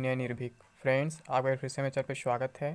अभिनय निर्भीक। फ्रेंड्स, आपका फिर से मेरे चैनल पे स्वागत है।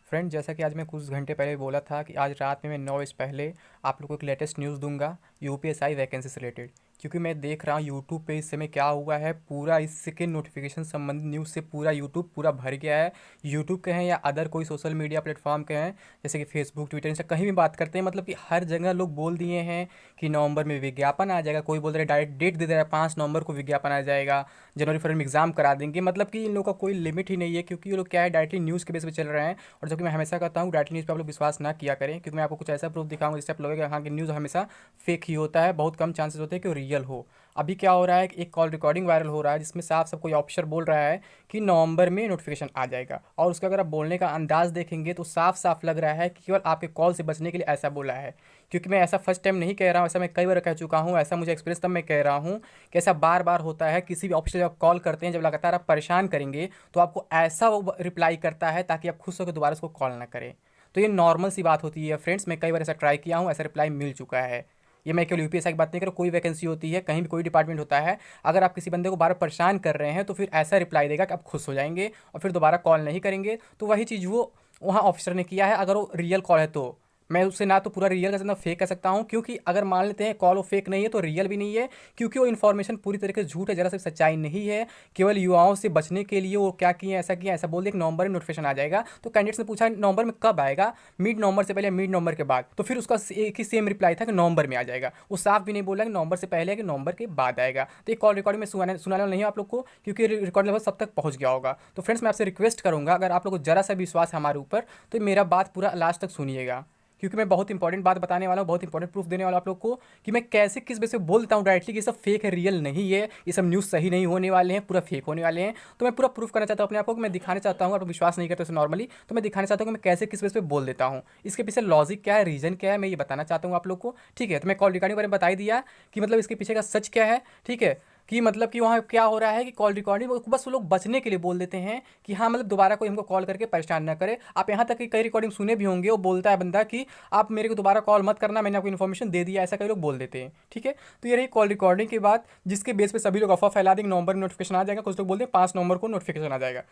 फ्रेंड, जैसा कि आज मैं कुछ घंटे पहले बोला था कि आज रात में मैं 9 बजे पहले आप लोग को एक लेटेस्ट न्यूज़ दूंगा यूपीएसआई वैकेंसी से रिलेटेड। क्योंकि मैं देख रहा हूँ यूट्यूब पे इस समय क्या हुआ है, पूरा इसके नोटिफिकेशन संबंधित न्यूज़ से पूरा यूट्यूब पूरा भर गया है। यूट्यूब के हैं या अदर कोई सोशल मीडिया प्लेटफॉर्म के हैं, जैसे कि फेसबुक, ट्विटर, इंस्टा, कहीं भी बात करते हैं, मतलब कि हर जगह लोग बोल दिए हैं कि नवंबर में विज्ञापन आ जाएगा। कोई बोल रहा है, डायरेक्ट डेट दे दे रहा है, 5 नवंबर को विज्ञापन आ जाएगा, जनवरी फरवरी में एग्जाम करा देंगे। मतलब कि इन लोगों का कोई लिमिट ही नहीं है, क्योंकि ये लोग क्या है, डायरेक्टली न्यूज़ के बेस पे चल रहे हैं। और जबकि मैं हमेशा कहता हूँ डायरेक्टली न्यूज़ पे आप लोग विश्वास ना किया करें, क्योंकि मैं आपको कुछ ऐसा प्रूफ दिखाऊंगा जिससे आप लोगों हाँ कि न्यूज़ हमेशा फेक ही होता है, बहुत कम चांसेस होते हैं कि वो रियल हो। अभी क्या हो रहा है कि एक कॉल रिकॉर्डिंग वायरल हो रहा है जिसमें साफ सब कोई ऑफिसर बोल रहा है कि नवंबर में नोटिफिकेशन आ जाएगा, और उसका अगर आप बोलने का अंदाज देखेंगे तो साफ साफ लग रहा है कि केवल आपके कॉल से बचने के लिए ऐसा बोला है। क्योंकि मैं ऐसा फर्स्ट टाइम नहीं कह रहा हूँ, ऐसा मैं कई बार कह चुका हूँ, ऐसा मुझे एक्सपीरियंस तब मैं कह रहा हूँ कि ऐसा बार बार होता है। किसी भी ऑफिसर जब आप कॉल करते हैं, जब लगातार आप परेशान करेंगे तो आपको ऐसा वो रिप्लाई करता है ताकि आप खुश होकर दोबारा उसको कॉल ना करें। तो ये नॉर्मल सी बात होती है फ्रेंड्स, मैं कई बार ऐसा ट्राई किया हूँ, ऐसा रिप्लाई मिल चुका है। ये मैं केवल यूपीएससी की बात नहीं कर रहा, कोई वैकेंसी होती है, कहीं भी कोई डिपार्टमेंट होता है, अगर आप किसी बंदे को बार परेशान कर रहे हैं तो फिर ऐसा रिप्लाई देगा कि आप खुश हो जाएंगे और फिर दोबारा कॉल नहीं करेंगे। तो वही चीज़ वो वहाँ ऑफिसर ने किया है। अगर वो रियल कॉल है तो मैं उससे ना तो पूरा रियल कह सकता हूँ, फेक कह सकता हूँ। क्योंकि अगर मान लेते हैं कॉल वो फेक नहीं है तो रियल भी नहीं है, क्योंकि वो इन्फॉर्मेशन पूरी तरीके से झूठ है, जरा सी सच्चाई नहीं है। केवल युवाओं से बचने के लिए वो क्या किया, ऐसा बोल दिया कि नवंबर में नोटिफिकेशन आ जाएगा। तो कैंडिडेट्स ने पूछा नवंबर में कब आएगा, मिड नवंबर से पहले, मिड नवंबर के बाद। तो फिर उसका एक ही सेम रिप्लाई था कि नवंबर में आ जाएगा। वो साफ भी नहीं बोला कि नवंबर से पहले है कि नवंबर के बाद आएगा। तो ये कॉल रिकॉर्डिंग में सुनाने वाला नहीं है आप लोग को, क्योंकि रिकॉर्ड लगभग सब तक पहुंच गया होगा। तो फ्रेंड्स, मैं आपसे रिक्वेस्ट करूंगा, अगर आप लोग को जरा सा विश्वास है हमारे ऊपर, तो मेरा बात पूरा लास्ट तक सुनिएगा, क्योंकि मैं बहुत इंपॉर्टेंट बात बताने वाला हूँ, बहुत इंपॉर्टेंट प्रूफ देने वाला हूँ आप लोग को कि मैं कैसे किस बेस पे बोलता हूँ डायरेक्टली कि ये सब फेक है, रियल नहीं है, ये सब न्यूज़ सही नहीं होने वाले हैं, पूरा फेक होने वाले हैं। तो मैं पूरा प्रूफ करना चाहता हूँ अपने आप को, कि मैं दिखाना चाहता हूँ, आप विश्वास नहीं करते नॉर्मली, तो मैं दिखाना चाहता हूँ कि मैं कैसे किस बेस पे बोल देता हूँ, इसके पीछे लॉजिक क्या है, रीजन क्या है, मैं ये बताना चाहता हूँ आप लोग को। ठीक है, तो मैं कॉल रिकॉर्डिंग के बारे में बता ही दिया कि मतलब इसके पीछे का सच क्या है। ठीक है, कि मतलब कि वहाँ क्या हो रहा है कि कॉल रिकॉर्डिंग बस वो लोग बचने के लिए बोल देते हैं कि हाँ, मतलब दोबारा कोई हमको कॉल करके परेशान ना करे। आप यहाँ तक कि कई रिकॉर्डिंग सुने भी होंगे, वो बोलता है बंदा कि आप मेरे को दोबारा कॉल मत करना, मैंने आपको इन्फॉर्मेशन दे दिया, ऐसा कई लोग बोल देते हैं। ठीक है, तो ये रही कॉल रिकॉर्डिंग की बात, जिसके बेस पे सभी लोग अफवाह फैला देंगे नवंबर में नोटिफिकेशन आ जाएगा, कुछ लोग बोलते हैं 5 नवंबर को नोटिफिकेशन आ जाएगा।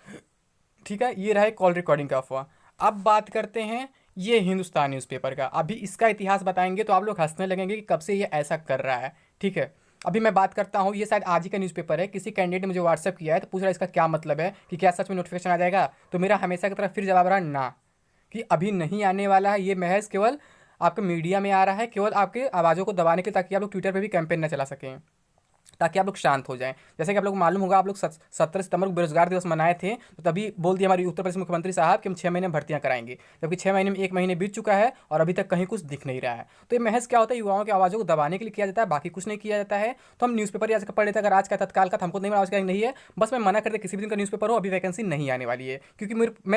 ठीक है, ये रहा कॉल रिकॉर्डिंग का अफवाह। अब बात करते हैं ये हिंदुस्तान न्यूज़पेपर का। अभी इसका इतिहास बताएंगे तो आप लोग हंसने लगेंगे कि कब से ये ऐसा कर रहा है। ठीक है, अभी मैं बात करता हूँ, ये शायद आज ही का न्यूज़पेपर है, किसी कैंडिडेट ने मुझे व्हाट्सअप किया है तो पूछ रहा है इसका क्या मतलब है, कि क्या सच में नोटिफिकेशन आ जाएगा। तो मेरा हमेशा की तरह फिर जवाब रहा ना, कि अभी नहीं आने वाला है। ये महज केवल आपके मीडिया में आ रहा है, केवल आपके आवाज़ों को दबाने के, ताकि आप लोग ट्विटर पर भी कैंपेन ना चला सकें, ताकि आप लोग शांत हो जाएं। जैसे कि आप लोग को मालूम होगा, आप लोग 17 सितंबर को बेरोजगार दिवस मनाए थे, तो तभी बोल दिया हमारे उत्तर प्रदेश मुख्यमंत्री साहब कि हम 6 महीने में भर्तियां कराएंगे, जबकि 6 महीने में 1 महीने बीत चुका है और अभी तक कहीं कुछ दिख नहीं रहा है। तो ये महज क्या होता है, युवाओं की आवाज़ों को दबाने के लिए किया जाता है, बाकी कुछ नहीं किया जाता है। तो हम न्यूज़पेपर आज का पढ़ लेते हैं, अगर आज का तत्काल का था, हमको नहीं आज का नहीं है, बस मैं मना कर दे किसी भी दिन का न्यूज़पेपर हो, अभी वैकेंसी नहीं आने वाली है। क्योंकि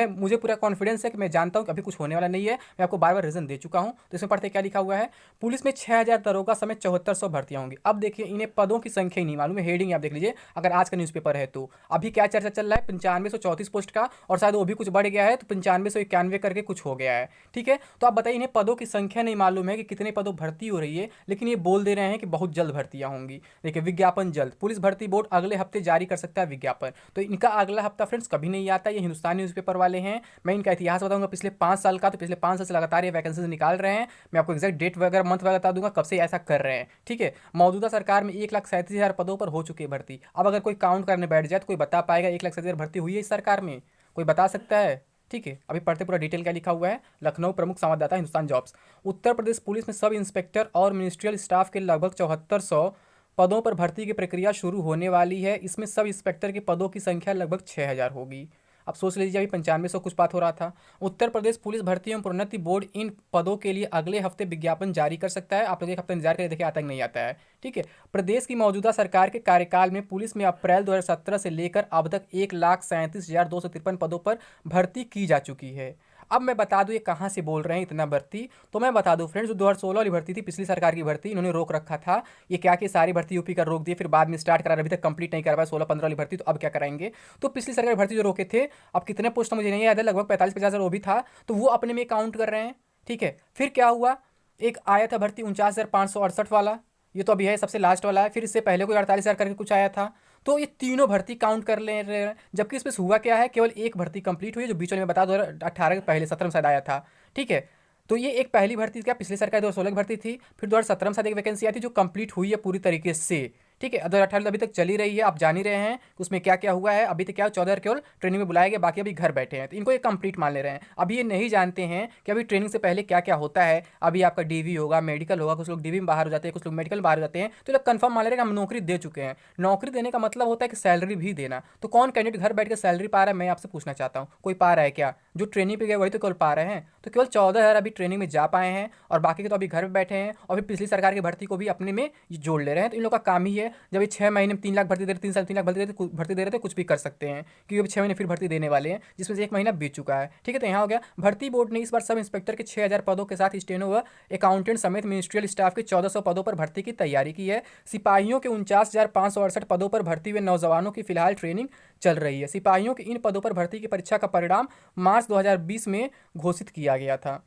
मुझे पूरा कॉन्फिडेंस है कि मैं जानता हूँ कि अभी कुछ होने वाला नहीं है। मैं आपको बार बार रीजन दे चुका हूँ। तो इसमें पढ़ते क्या लिखा हुआ है, पुलिस में 6000 दरोगा समेत 7400 भर्तियां होंगी। अब देखिए, इन्हें पदों की संख्या ही नहीं मालूम है। हेडिंग आप देख लीजिए, अगर आज का न्यूज़पेपर है तो अभी क्या चर्चा चल रहा है, 9534 पोस्ट का, और शायद वो भी कुछ बढ़ गया है, तो 9591 करके कुछ हो गया है। ठीक है, तो आप बताइए, इन्हें पदों की संख्या नहीं मालूम है कि कितने पदों भर्ती हो रही है, लेकिन ये बोल दे रहे हैं कि बहुत जल्द भर्तियां होंगी। देखिए, विज्ञापन जल्द, पुलिस भर्ती बोर्ड अगले हफ्ते जारी कर सकता है विज्ञापन। तो इनका अगला हफ्ता फ्रेंड्स कभी नहीं आता। ये हिंदुस्तान न्यूज़पेपर वाले हैं। मैं इनका इतिहास बताऊंगा पिछले 5 साल का, तो पिछले 5 साल से लगातार ये वैकेंसीज निकाल रहे हैं। मैं आपको एक्जैक्ट डेट वगैरह मंथ वगैरह बता दूंगा कब से ऐसा कर रहे हैं। ठीक है, मौजूदा सरकार में 1,37,000 पदों पर हो चुकी है भर्ती। अब अगर कोई काउंट करने बैठ जाए तो कोई बता पाएगा 1,37,000 भर्ती हुई है इस सरकार में? कोई बता सकता है? ठीक है, अभी पढ़ते पूरा डिटेल क्या लिखा हुआ है। लखनऊ प्रमुख संवाददाता हिंदुस्तान जॉब्स। उत्तर प्रदेश पुलिस में सब इंस्पेक्टर और मिनिस्ट्रियल स्टाफ के लगभग 7400 पदों पर भर्ती की प्रक्रिया शुरू होने वाली है। इसमें सब इंस्पेक्टर के पदों की संख्या लगभग 6000 होगी। अब सोच लीजिए, अभी 9500 कुछ बात हो रहा था। उत्तर प्रदेश पुलिस भर्ती एवं प्रोन्नति बोर्ड इन पदों के लिए अगले हफ्ते विज्ञापन जारी कर सकता है। आप लोग एक हफ्ता इंतजार करें, देखिए आता कि नहीं आता है। ठीक है, प्रदेश की मौजूदा सरकार के कार्यकाल में पुलिस में अप्रैल 2017 से लेकर अब तक 1,37,253 पदों पर भर्ती की जा चुकी है। अब मैं बता दूं ये कहाँ से बोल रहे हैं इतना भर्ती, तो मैं बता दूं फ्रेंड्स, जो 2016 वाली भर्ती थी, पिछली सरकार की भर्ती, इन्होंने रोक रखा था। ये क्या कि सारी भर्ती यूपी का रोक दिए, फिर बाद में स्टार्ट करा, अभी तक कंप्लीट नहीं कर पाया 16-15 वाली भर्ती। तो अब क्या कराएंगे? तो पिछली सरकार की भर्ती जो रोके थे, अब कितने पोस्ट मुझे नहीं याद है, लगभग 45-50 वो भी था, तो वो अपने में काउंट कर रहे हैं। ठीक है, फिर क्या हुआ, एक आया था भर्ती 49,568 वाला, ये तो अभी है सबसे लास्ट वाला है। फिर इससे पहले कोई 48,000 करके कुछ आया था। तो ये तीनों भर्ती काउंट कर ले रहे हैं, जबकि इसमें हुआ क्या है, केवल एक भर्ती कंप्लीट हुई है जो बीच में बता 2018 के पहले 17 में शायद आया था। ठीक है, तो ये एक पहली भर्ती क्या पिछली सरकार 2016 की भर्ती थी, फिर 2017 में शायद एक वैकेंसी आई थी जो कंप्लीट हुई है पूरी तरीके से। ठीक है, 2018 अभी तक चली रही है, आप जान ही रहे हैं कि उसमें क्या क्या हुआ है। अभी तक क्या 14 केवल ट्रेनिंग में बुलाए गए, बाकी अभी घर बैठे हैं, तो इनको ये कंप्लीट मान ले रहे हैं। अभी ये नहीं जानते हैं कि अभी ट्रेनिंग से पहले क्या क्या होता है। अभी आपका डीवी होगा, मेडिकल होगा, कुछ लोग डीवी में बाहर हो जाते हैं, कुछ लोग मेडिकल में बाहर हो जाते हैं, तो लोग कंफर्म मान ले रहे हैं कि हम नौकरी दे चुके हैं। नौकरी देने का मतलब होता है कि सैलरी भी देना। तो कौन कैंडिडेट घर बैठ के सैलरी पा रहा है, मैं आपसे पूछना चाहता हूँ, कोई पा रहा है क्या? जो ट्रेनिंग पे गए वही तो केवल पा रहे हैं। तो केवल 14,000 अभी ट्रेनिंग में जा पाए हैं, और बाकी के तो अभी घर में बैठे हैं, और फिर पिछली सरकार की भर्ती को भी अपने में जोड़ ले रहे हैं। तो इन लोग का काम ही है, जब ये 6 महीने में 3 लाख भर्ती दे रहे, 3 साल 3 लाख भर्ती दे रहे थे, कुछ भी कर सकते हैं, क्योंकि अभी 6 महीने फिर भर्ती देने वाले हैं, जिसमें से 1 महीना बीत चुका है। ठीक है, तो यहाँ हो गया। भर्ती बोर्ड ने इस बार सब इंस्पेक्टर के 6,000 पदों के साथ स्टेनो व अकाउंटेंट समेत मिनिस्ट्रियल स्टाफ के 1,400 पदों पर भर्ती की तैयारी की है। सिपाहियों के 49,568 पदों पर भर्ती हुए नौजवानों की फिलहाल ट्रेनिंग चल रही है। सिपाहियों की इन पदों पर भर्ती की परीक्षा का परिणाम मार्च 2020 में घोषित किया गया था।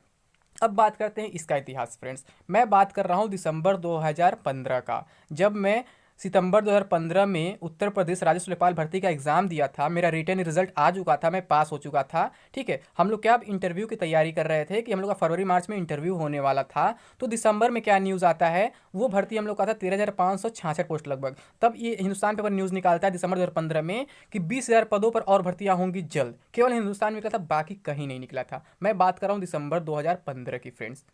अब बात करते हैं इसका इतिहास फ्रेंड्स। मैं बात कर रहा हूँ दिसंबर 2015 का, जब मैं सितंबर 2015 में उत्तर प्रदेश राजस्व लेखपाल भर्ती का एग्ज़ाम दिया था। मेरा रिटर्न रिजल्ट आ चुका था, मैं पास हो चुका था। ठीक है, हम लोग क्या अब इंटरव्यू की तैयारी कर रहे थे कि हम लोग का फरवरी मार्च में इंटरव्यू होने वाला था। तो दिसंबर में क्या न्यूज़ आता है, वो भर्ती हम लोग का था 13,566 पोस्ट लगभग। तब ये हिंदुस्तान पेपर न्यूज़ निकालता है दिसंबर 2015 में कि 20,000 पदों पर और भर्तियां होंगी जल्द। केवल हिंदुस्तान में निकला था, बाकी कहीं नहीं निकला था। मैं बात कर रहा हूँ दिसंबर 2015 की फ्रेंड्स।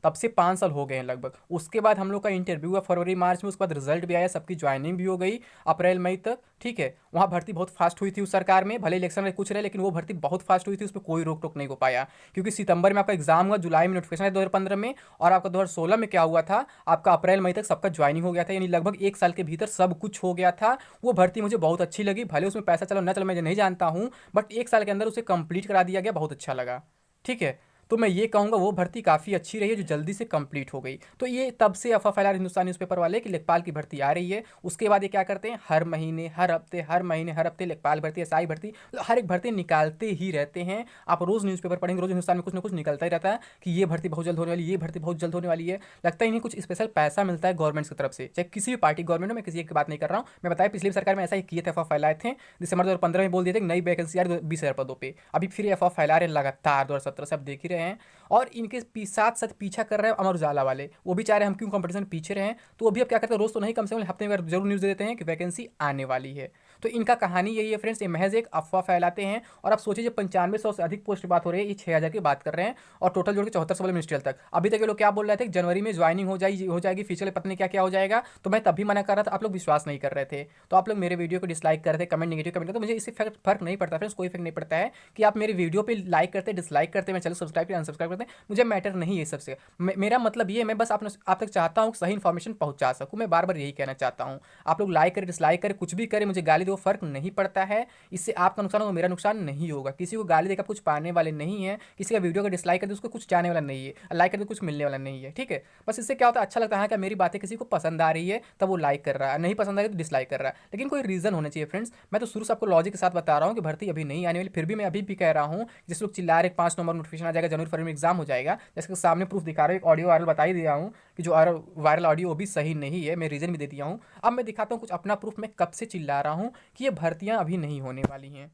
तब से 5 साल हो गए हैं लगभग। उसके बाद हम लोग का इंटरव्यू हुआ फरवरी मार्च में, उसके बाद रिजल्ट भी आया, सबकी ज्वाइनिंग भी हो गई अप्रैल मई तक। ठीक है, वहाँ भर्ती बहुत फास्ट हुई थी उस सरकार में, भले इलेक्शन में कुछ रहे, लेकिन वो भर्ती बहुत फास्ट हुई थी, उस पर कोई रोक टोक नहीं हो पाया। क्योंकि सितंबर में आपका एग्जाम हुआ, जुलाई में नोटिफिकेशन है 2015 में, और आपका 2016 में क्या हुआ था, आपका अप्रैल मई तक सबका ज्वाइनिंग हो गया था, यानी लगभग 1 साल के भीतर सब कुछ हो गया था। वो भर्ती मुझे बहुत अच्छी लगी, भले उसमें पैसा चलो न चलो मैं नहीं जानता हूँ, बट 1 साल के अंदर उसे कंप्लीट करा दिया गया, बहुत अच्छा लगा। ठीक है, तो मैं ये कहूँगा वो भर्ती काफ़ी अच्छी रही है जो जल्दी से कंप्लीट हो गई। तो ये तब से अफवाह फैला रहे हिंदुस्तान न्यूज़पेपर वाले कि लेखपाल की भर्ती आ रही है। उसके बाद ये क्या करते हैं, हर महीने हर हफ्ते हर महीने हर हफ्ते लेखपाल भर्ती, एसआई भर्ती, मतलब हर एक भर्ती निकालते ही रहते हैं। आप रोज़ न्यूज़पेपर पढ़ेंगे, रोज़ हिंदुस्तान में कुछ ना कुछ निकलता ही रहता है कि ये भर्ती बहुत जल्द होने वाली, ये भर्ती बहुत जल्द होने वाली है। लगता ही नहीं कुछ स्पेशल पैसा मिलता है गवर्नमेंट की तरफ से, चाहे किसी भी पार्टी गवर्नमेंट में, मैं किसी एक की बात नहीं कर रहा हूँ। मैं बताया पिछली सरकार में ऐसा ही किए थे, अफवाह फैलाए थे। दिसंबर 2015 में बोल दिए थे कि नई वैकेंसी आ रही 20,000 पदों पर। अभी फिर अफवाह फैला रहे लगातार 2017 से, आप देख ही रहे हैं। और इनके साथ साथ पीछा कर रहे हैं अमर उजाला वाले, वो भी चाह रहे हैं हम क्यों कंपटीशन में पीछे रहे। तो वो भी अब क्या करते हैं, रोज तो नहीं, कम से कम हफ्ते में जरूर न्यूज़ दे देते हैं कि वैकेंसी आने वाली है। तो इनका कहानी यही है फ्रेंड्स, ये महज एक अफवाह फैलाते हैं। और आप सोचिए, जब 9500 से अधिक पोस्ट की बात हो रही है, ये 6,000 की बात कर रहे हैं, और टोटल जोड़ के 7400 वाले मिनिस्ट्रियल तक। अभी तक ये लोग क्या बोल रहे थे कि जनवरी में ज्वाइनिंग हो जाएगी, फ्यूचर में पता नहीं क्या क्या हो जाएगा। तो मैं तभी मना कर रहा था, आप लोग विश्वास नहीं कर रहे थे। तो आप लोग मेरे वीडियो को डिसलाइक कर रहे थे, कमेंट नेगेटिव कमेंट करते, तो मुझे इससे फर्क नहीं पड़ता फ्रेंड्स, कोई फर्क नहीं पड़ता है कि आप मेरे वीडियो पे लाइक करते, डिसलाइक करते, मैं चैनल सब्सक्राइब करते, अनसब्सक्राइब करते, मुझे मैटर नहीं है सबसे। मेरा मतलब ये है, मैं बस आप तक चाहता हूँ सही इन्फॉर्मेशन पहुँचा सकूँ। मैं बार बार यही कहना चाहता हूँ। आप लोग लाइक करें, डिसलाइक करें, कुछ भी करें, मुझे गाली दो, फर्क नहीं पड़ता है। इससे आपका नुकसान होगा, मेरा नुकसान नहीं होगा। किसी को गाली देकर कुछ पाने वाले नहीं है, किसी का वीडियो का डिसलाइक कर दे उसको कुछ जाने वाला नहीं है, लाइक कर दे कुछ मिलने वाला नहीं है। ठीक है, बस इससे क्या होता है, अच्छा लगता है कि मेरी बातें किसी को पसंद आ रही है, तब वो लाइक कर रहा है, नहीं पसंद आ रही तो डिसलाइक कर रहा है। लेकिन कोई रीज़न होना चाहिए फ्रेंड्स। मैं तो शुरू से आपको लॉजिक के साथ बता रहा हूँ कि भर्ती अभी नहीं आने वाली, फिर भी मैं अभी भी कह रहा हूँ, जिस लोग चिल्ला रहे 5 नवंबर नोटिफिकेशन आ जाएगा, जनवरी फरवरी में एग्जाम हो जाएगा, जैसे सामने प्रूफ दिखा रहे हो, ऑडियो वायरल बता ही दिया हूँ कि जो वायरल ऑडियो वो भी सही नहीं है, मैं रीज़न भी दे दिया हूँ। अब मैं दिखाता हूँ कुछ अपना प्रूफ, मैं कब से चिल्ला रहा हूँ कि ये भर्तियाँ अभी नहीं होने वाली हैं।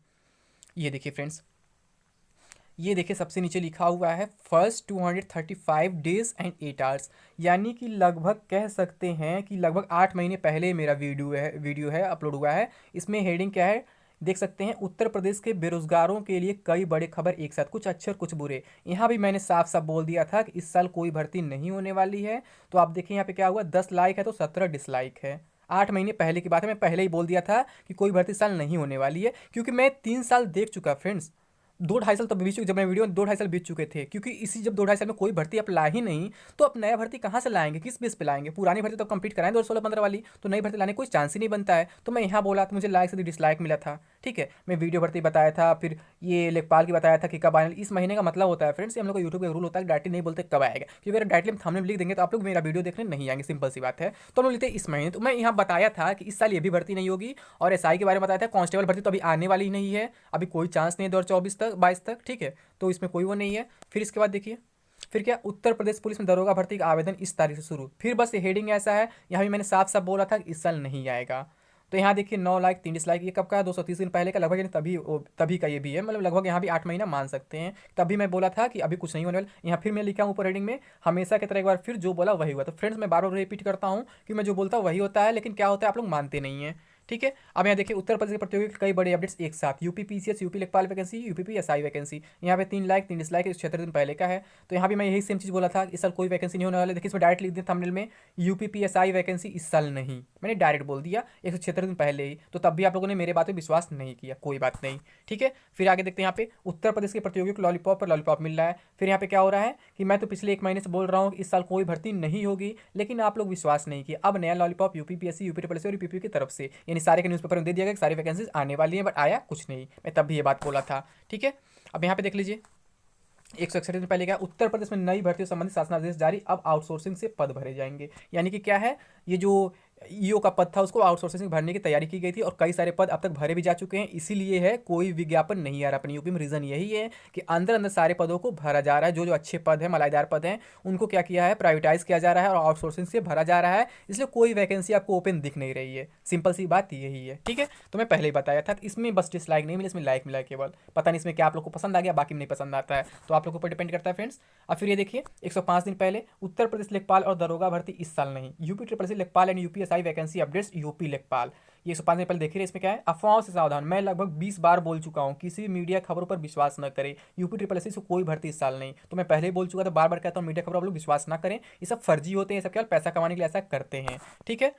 ये देखिए फ्रेंड्स, ये देखिए सबसे नीचे लिखा हुआ है फर्स्ट 235 डेज एंड 8 आवर्स, यानी कि लगभग कह सकते हैं कि लगभग 8 महीने पहले मेरा वीडियो है अपलोड हुआ है। इसमें हेडिंग क्या है देख सकते हैं, उत्तर प्रदेश के बेरोजगारों के लिए कई बड़े खबर एक साथ, कुछ अच्छे और कुछ बुरे। यहाँ भी मैंने साफ साफ बोल दिया था कि इस साल कोई भर्ती नहीं होने वाली है। तो आप देखिए यहाँ पे क्या हुआ, 10 लाइक है तो 17 डिसलाइक है। 8 महीने पहले की बात है, मैं पहले ही बोल दिया था कि कोई भर्ती इस साल नहीं होने वाली है, क्योंकि मैं 3 साल देख चुका फ्रेंड्स। 2 ढाई साल तब बीत चुके, जब मैं वीडियो 2 ढाई साल बीत चुके थे, क्योंकि इसी जब 2 ढाई साल में कोई भर्ती आप ला ही नहीं, तो आप नया भर्ती कहाँ से लाएंगे, किस बेस पे लाएंगे? पुरानी भर्ती तो कंप्लीट कराएं 2016-15 वाली, तो नई भर्ती लाने कोई चांस ही नहीं बनता है। तो मैं यहाँ बोला तो मुझे लाइक से डिसलाइक मिला था। ठीक है, मैं वीडियो भर्ती बताया था, फिर ये लेखपाल की बताया था कि कब आने, इस महीने का मतलब होता है फ्रेंड्स, हम लोग को यूट्यूब का रूल होता है डायरेक्टली नहीं बोलते कब आएगा, क्योंकि अगर डायरेक्टली हम थंबनेल लिख देंगे तो आप लोग मेरा वीडियो देखने नहीं आएंगे, सिंपल सी बात है। तो हम लोग लेते हैं इस महीने, तो मैं यहाँ बताया था कि इस साल ये भी भर्ती नहीं होगी, और एसआई के बारे में बताया था। कांस्टेबल भर्ती तो अभी आने वाली ही नहीं है, अभी कोई चांस नहीं है 2024 तक 22 तक। ठीक है, तो इसमें कोई वो नहीं है। फिर इसके बाद देखिए, फिर क्या, उत्तर प्रदेश पुलिस में दरोगा भर्ती का आवेदन इस तारीख से शुरू। फिर बस ये हेडिंग ऐसा है, यहाँ भी मैंने साफ साफ बोला था कि इस साल नहीं आएगा। तो यहाँ देखिए 9 लाइक 3 डिसलाइक, ये कब का है 230 दिन पहले का लगभग, यानी तभी का ये भी है, मतलब लगभग यहाँ भी 8 महीना मान सकते हैं। तभी मैं बोला था कि अभी कुछ नहीं होने वाला। यहाँ फिर मैं लिखा हूँ ऊपर हेडिंग में, हमेशा की तरह एक बार फिर जो बोला वही हुआ। तो फ्रेंड्स मैं बार बार रिपीट करता हूँ कि मैं जो बोलता हूँ वही होता है, लेकिन क्या होता है आप लोग मानते नहीं हैं। ठीक है, अब यहाँ देखिए उत्तर प्रदेश के प्रतियोगी कई बड़े अपडेट्स एक साथ, यूपी पीसीएस, यूपी लेखपाल वैकेंसी, यूपी पीएसआई वैकेंसी। यहाँ पे 3 लाइक 3 डिसलाइक 76 दिन पहले का है। तो यहाँ भी मैं यही सेम चीज़ बोला था, इस साल कोई वैकेंसी नहीं होने वाला। देखिए इसमें डायरेक्ट लिख दिया थंबनेल में, यूपी पीएसआई वैकेंसी इस साल नहीं, मैंने डायरेक्ट बोल दिया 176 दिन पहले ही। तो तब भी आप लोगों ने मेरे बात पर विश्वास नहीं किया, कोई बात नहीं। ठीक है, फिर आगे देखते हैं यहाँ पे उत्तर प्रदेश के प्रतियोगियों को लॉलीपॉप पर लॉलीपॉप मिल रहा है। फिर यहाँ पे क्या हो रहा है कि मैं तो पिछले 1 महीने से बोल रहा हूँ कि इस साल कोई भर्ती नहीं होगी, लेकिन आप लोग विश्वास नहीं किए। अब नया lollipop UP PSC, UP triple SC और यूपी की तरफ से, यानी सारे के न्यूज़पेपर में दे दिया गया कि सारी वैकेंसीज आने वाली हैं, बट आया कुछ नहीं। मैं तब भी ये बात बोला था। ठीक है, अब यहाँ पे देख लीजिए 161 दिन पहले क्या, उत्तर प्रदेश में नई भर्तियों संबंधित शासनादेश जारी, अब आउटसोर्सिंग से पद भरे जाएंगे। यानी कि क्या है, ये जो ईओ का पद था उसको आउटसोर्सिंग भरने की तैयारी की गई थी और कई सारे पद अब तक भरे भी जा चुके हैं। इसीलिए है कोई विज्ञापन नहीं आ रहा अपनी यूपी में। रीज़न यही है कि अंदर अंदर सारे पदों को भरा जा रहा है। जो जो अच्छे पद हैं, मलाईदार पद हैं, उनको क्या किया है, प्राइवेटाइज किया जा रहा है और आउटसोर्सिंग से भरा जा रहा है। इसलिए कोई वैकेंसी आपको ओपन दिख नहीं रही है। सिंपल सी बात यही है। ठीक है, तो मैं पहले ही बताया था, इसमें बस डिसलाइक नहीं मिला, इसमें लाइक मिला केवल। पता नहीं इसमें क्या आप लोग को पसंद आ गया, बाकी में नहीं पसंद आता है, तो आप लोग के ऊपर डिपेंड करता है फ्रेंड्स। अब फिर ये देखिए 105 दिन पहले, उत्तर प्रदेश लेखपाल और दरोगा भर्ती इस साल नहीं, यूपी ट्रिपल एससी लेखपाल and UPSI vacancy updates UP लेखपाल। ये 105 दिन पहले देखिए, इसमें क्या है, अफवाहों से सावधान। मैं लगभग 20 बार बोल चुका हूँ, किसी भी मीडिया खबरों पर विश्वास न करें। यूपी ट्रिपल एससी से कोई भर्ती इस साल नहीं, तो मैं पहले ही बोल चुका था, बार बार कहता हूँ मीडिया खबरों पर लोग विश्वास ना करें, ये सब फर्जी होते हैं, ये सब केवल पैसा कमाने के लिए ऐसा करते हैं। ठीक है,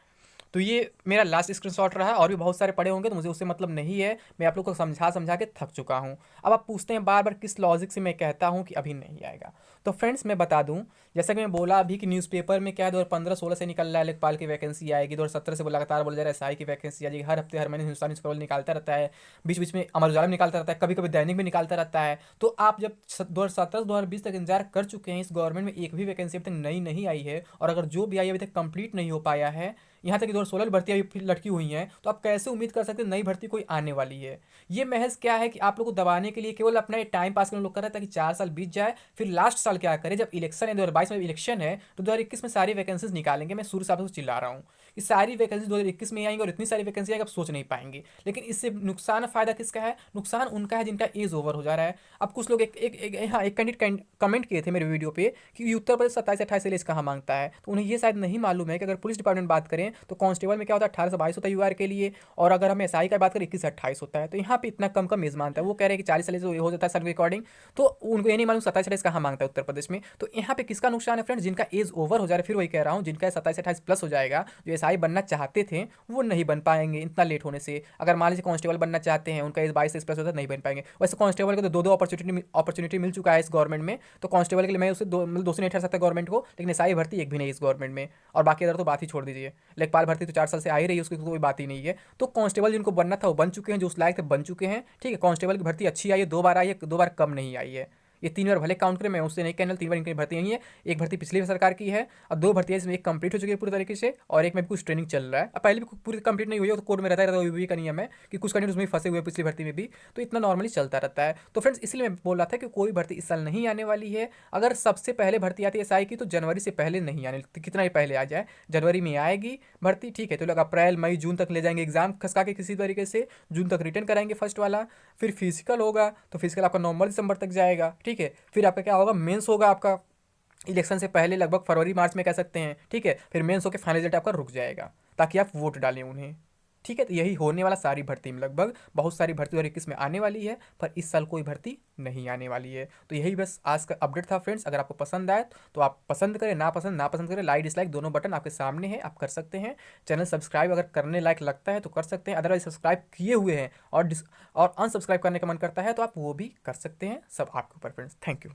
तो ये मेरा लास्ट स्क्रीनशॉट रहा, और भी बहुत सारे पड़े होंगे तो मुझे उससे मतलब नहीं है। मैं आप लोग को समझा समझा के थक चुका हूँ। अब आप पूछते हैं बार बार किस लॉजिक से मैं कहता हूँ कि अभी नहीं आएगा। तो फ्रेंड्स मैं बता दूँ, जैसा कि मैं बोला अभी कि न्यूज़पेपर में क्या है 2015-16 से निकल रहा है लेखपाल की वैकेंसी आएगी, 2017 से लगातार बोला जा रहा है एसआई की वैकेंसी आ जाएगी। हर हफ्ते हर महीने हिंदुस्तान न्यूज़पेपर निकालता रहता है, बीच बीच में अमर उजाला में निकालता रहता है, कभी कभी दैनिक में निकालता रहता है। तो आप जब 2017-2020 तक इंतजार कर चुके हैं, इस गवर्नमेंट में एक भी वैकेंसी अभी तक नई नहीं आई है, और अगर जो भी आई अभी तक कंप्लीट नहीं हो पाया है, यहाँ तक कि 2016 भर्तियाँ भी फिर लटकी हुई हैं, तो आप कैसे उम्मीद कर सकते हैं नई भर्ती कोई आने वाली है। ये महज क्या है कि आप लोग को दबाने के लिए, केवल अपना टाइम पास करने लोग कर रहे हैं ताकि 4 साल बीत जाए, फिर लास्ट साल क्या करें, जब इलेक्शन है 2022 में इलेक्शन है, तो 2021 में सारी वैकेंसीज निकालेंगे। मैं शुरू से आपको चिल्ला रहा हूँ कि सारी वैकेंसी 2021 में आएंगी, और इतनी सारी वैकेंसी आएगी आप सोच नहीं पाएंगे। लेकिन इससे नुकसान फायदा किसका है, नुकसान उनका है जिनका एज ओवर हो जा रहा है। अब कुछ लोग एक कैंडिडेट कमेंट किए थे मेरे वीडियो पे कि उत्तर प्रदेश 27-28 एज कहाँ मांगता है, तो उन्हें ये शायद नहीं मालूम है कि अगर पुलिस डिपार्टमेंट बात करें तो कांस्टेबल में क्या होता है 18 से 22 होता है यूआर के लिए, और अगर हम एसआई का बात करें 21 से 28 होता है। तो यहाँ पे इतना कम कम एज मांगता है। वो कह रहे हैं कि 40 साल से हो जाता है साल के अकॉर्डिंग, तो उनको ये नहीं मालूम 27-28 कहाँ मांगता है उत्तर प्रदेश में। तो यहाँ पे किसका नुकसान है फ्रेंड्स, जिनका एज ओवर हो जा रहा है। फिर वही कह रहा हूँ, जिनका 27-28 प्लस हो जाएगा, जो एसआई बनना चाहते थे वो नहीं बन पाएंगे इतना लेट होने से। अगर मान लीजिए कांस्टेबल बनना चाहते हैं, उनका एज 22 प्लस होता है, नहीं बन पाएंगे। वैसे कांस्टेबल को तो दो अपॉर्चुनिटी मिल चुका है इस गवर्नमेंट में, तो कांस्टेबल के लिए मैं उसे दोषी नहीं ठहरा सकता गवर्नमेंट को, लेकिन एसआई भर्ती एक भी नहीं इस गवर्नमेंट में। और बाकी अदर तो बात ही छोड़ दीजिए, लेखपाल भर्ती तो 4 साल से आ ही रही है, उसकी कोई बात ही नहीं है। तो कांस्टेबल जिनको बनना था वो बन चुके हैं, जो उस लायक थे बन चुके हैं। ठीक है, कांस्टेबल की भर्ती अच्छी आई है, 2 बार आई है, 2 बार कम नहीं आई है। ये 3 बार भले काउंट करें, मैं उससे नहीं कहना, 3 बार इनकी भर्ती नहीं है। एक भर्ती पिछली सरकार की है, और 2 भर्तियाँ इसमें एक कंप्लीट हो चुकी है पूरी तरीके से, और एक में भी कुछ ट्रेनिंग चल रहा है। अब पहले भी पूरी कंप्लीट नहीं हुई है, तो कोर्ट में रहता है, यूपी का नियम है कि कुछ कैंडिडेट उसमें फंसे हुए पिछली भर्ती में भी, तो इतना नॉर्मली चलता रहता है। तो फ्रेंड्स इसलिए मैं बोल रहा था कि कोई भर्ती इस साल नहीं आने वाली है। अगर सबसे पहले भर्ती आती है एसआई की, तो जनवरी से पहले नहीं आने, कितना ही पहले आ जाए, जनवरी में आएगी भर्ती। ठीक है, तो लोग अप्रैल मई जून तक ले जाएंगे एग्जाम खसका के किसी तरीके से, जून तक रिटर्न कराएंगे फर्स्ट वाला। फिर फिजिकल होगा, तो फिजिकल आपका नवंबर दिसंबर तक जाएगा। ठीक है, फिर आपका क्या होगा, मेंस होगा आपका इलेक्शन से पहले लगभग फरवरी मार्च में कह सकते हैं। ठीक है, फिर मेंस होकर फाइनल रिजल्ट आपका रुक जाएगा ताकि आप वोट डालें उन्हें। ठीक है, तो यही होने वाला सारी भर्ती में, लगभग बहुत सारी भर्ती 2021 में आने वाली है, पर इस साल कोई भर्ती नहीं आने वाली है। तो यही बस आज का अपडेट था फ्रेंड्स। अगर आपको पसंद आए तो आप पसंद करें, ना पसंद करें, लाइक डिसलाइक दोनों बटन आपके सामने है, आप कर सकते हैं। चैनल सब्सक्राइब अगर करने लायक लगता है तो कर सकते हैं, अदरवाइज सब्सक्राइब किए हुए हैं और अनसब्सक्राइब करने का मन करता है तो आप वो भी कर सकते हैं। सब आपके ऊपर फ्रेंड्स। Thank you.